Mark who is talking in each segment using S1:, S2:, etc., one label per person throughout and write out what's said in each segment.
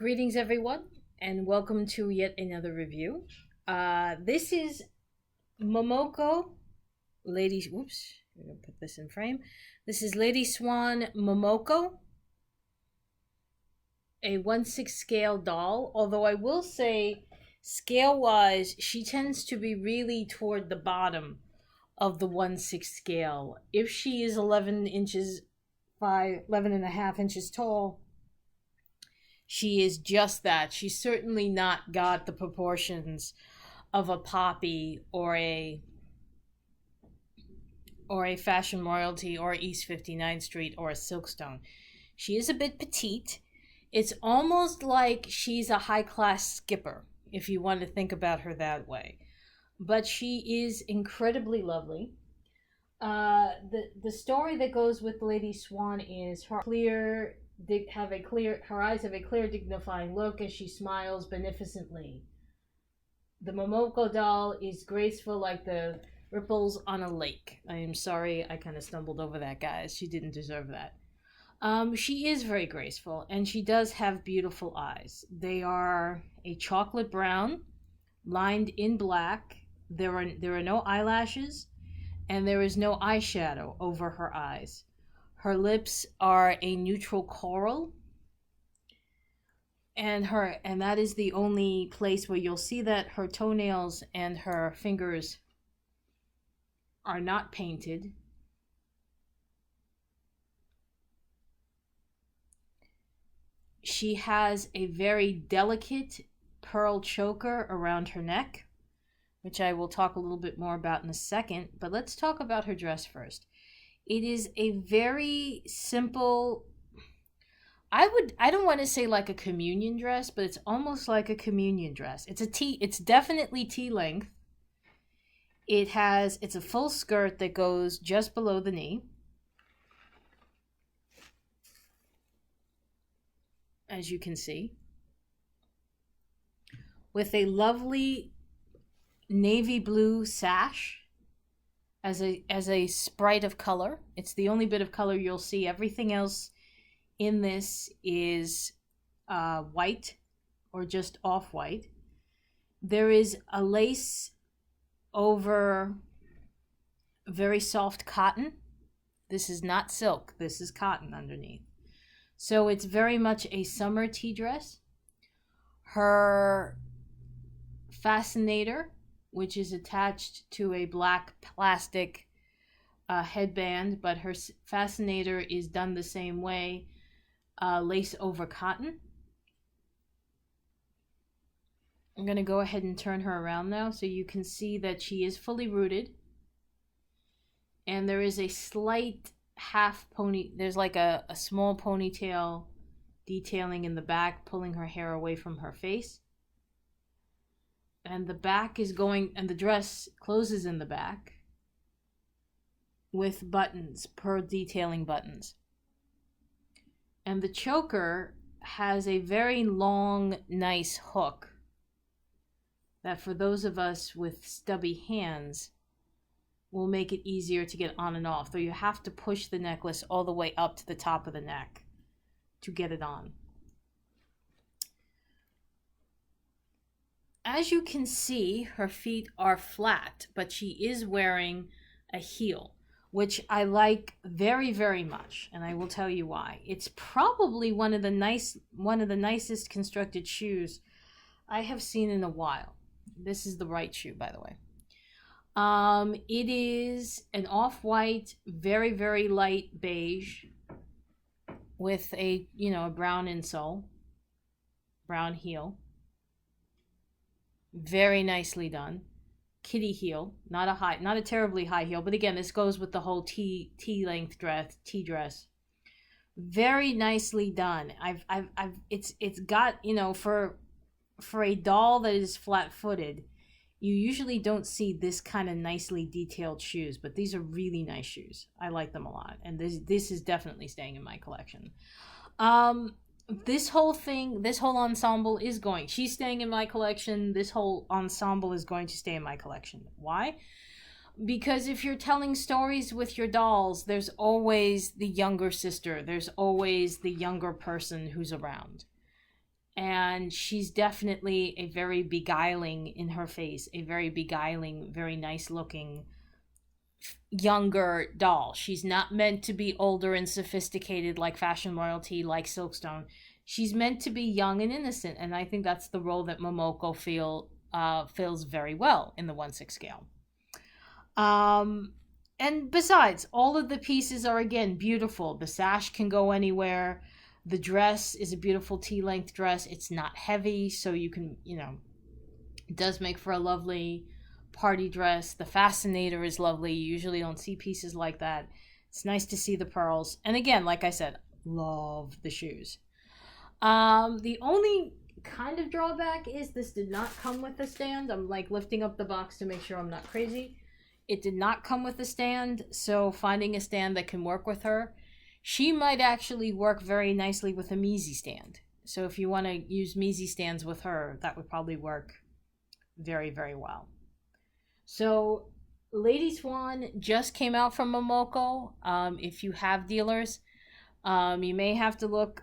S1: Greetings, everyone, and welcome to yet another review. This is Momoko, Lady. Whoops, I'm gonna put this in frame. This is Lady Swan Momoko, a 1/6 scale doll. Although I will say, scale-wise, she tends to be really toward the bottom of the 1/6 scale. If she is 11 inches, 11 and a half inches tall, she is just that. She's certainly not got the proportions of a Poppy or a Fashion Royalty or East 59th Street or a Silkstone. She is a bit petite. It's almost like she's a high-class skipper, if you want to think about her that way. But she is incredibly lovely. The story that goes with Lady Swan is her her eyes have a clear, dignifying look as she smiles beneficently. The Momoko doll is graceful like the ripples on a lake. I am sorry, I kind of stumbled over that, guys. She didn't deserve that. She is very graceful, and she does have beautiful eyes. They are a chocolate brown, lined in black. There are no eyelashes, and there is no eyeshadow over her eyes. Her lips are a neutral coral, and that is the only place where you'll see that her toenails and her fingers are not painted. She has a very delicate pearl choker around her neck, which I will talk a little bit more about in a second, but let's talk about her dress first. It is a very simple, I don't want to say like a communion dress, but it's almost like a communion dress. It's definitely T length. It's a full skirt that goes just below the knee, as you can see, with a lovely navy blue sash as a sprite of color. It's the only bit of color you'll see. Everything else in this is white or just off-white. There is a lace over very soft cotton. This is not silk. This is cotton underneath. So it's very much a summer tea dress. Her Fascinator, which is attached to a black plastic headband, but her Fascinator is done the same way, lace over cotton. I'm going to go ahead and turn her around now so you can see that she is fully rooted. And there is a slight there's like a small ponytail detailing in the back, pulling her hair away from her face. And the dress closes in the back with buttons, pearl detailing buttons. And the choker has a very long, nice hook that for those of us with stubby hands will make it easier to get on and off, though you have to push the necklace all the way up to the top of the neck to get it on. As you can see, her feet are flat, but she is wearing a heel, which I like very, very much, and I will tell you why. It's probably one of the nicest constructed shoes I have seen in a while. This is the right shoe, by the way. It is an off-white, very, very light beige with a brown insole, brown heel. Very nicely done. Kitty heel, not a terribly high heel, but again, this goes with the whole T length dress. Very nicely done. It's got, for a doll that is flat-footed, you usually don't see this kind of nicely detailed shoes, but these are really nice shoes. I like them a lot, and this is definitely staying in my collection. This whole ensemble she's staying in my collection. This whole ensemble is going to stay in my collection. Why? Because if you're telling stories with your dolls, there's always the younger sister. There's always the younger person who's around. And she's definitely a very beguiling in her face, a very beguiling, very nice looking younger doll. She's not meant to be older and sophisticated like fashion royalty, like Silkstone. She's meant to be young and innocent, and I think that's the role that Momoko fills very well in the 1/6 scale. Um, and besides, all of the pieces are again beautiful. The sash can go anywhere. The dress is a beautiful T-length dress. It's not heavy, so you can, it does make for a lovely party dress. The Fascinator is lovely. You usually don't see pieces like that. It's nice to see the pearls. And again, like I said, love the shoes. The only kind of drawback is this did not come with a stand. I'm like lifting up the box to make sure I'm not crazy. It did not come with a stand, so finding a stand that can work with her. She might actually work very nicely with a Measy stand. So if you want to use Measy stands with her, that would probably work very, very well. So Lady Swan just came out from Momoko. If you have dealers, you may have to look.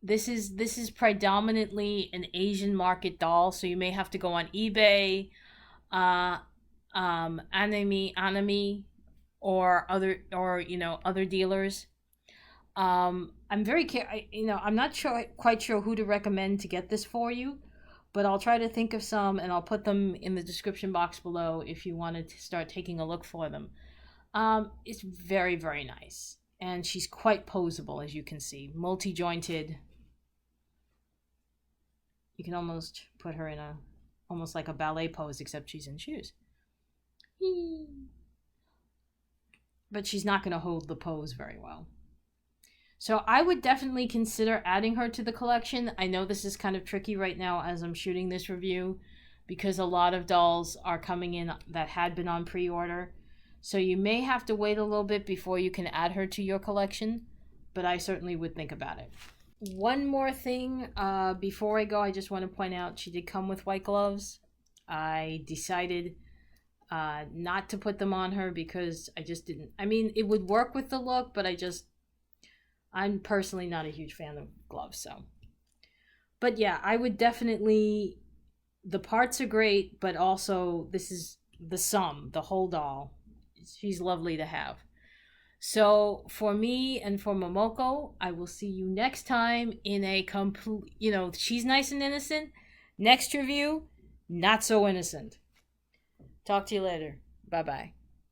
S1: This is predominantly an Asian market doll, so you may have to go on eBay, uh, anime, or other dealers. I'm I'm not quite sure who to recommend to get this for you, but I'll try to think of some and I'll put them in the description box below if you wanted to start taking a look for them. It's very, very nice. And she's quite posable, as you can see. Multi-jointed. You can almost put her in almost like a ballet pose, except she's in shoes. But she's not going to hold the pose very well. So I would definitely consider adding her to the collection. I know this is kind of tricky right now as I'm shooting this review because a lot of dolls are coming in that had been on pre-order. So you may have to wait a little bit before you can add her to your collection, but I certainly would think about it. One more thing before I go, I just want to point out she did come with white gloves. I decided not to put them on her because I just didn't. I mean, it would work with the look, but I'm personally not a huge fan of gloves, so. But yeah, I would definitely, the parts are great, but also this is the whole doll. She's lovely to have. So for me and for Momoko, I will see you next time in a complete, she's nice and innocent. Next review, not so innocent. Talk to you later. Bye-bye.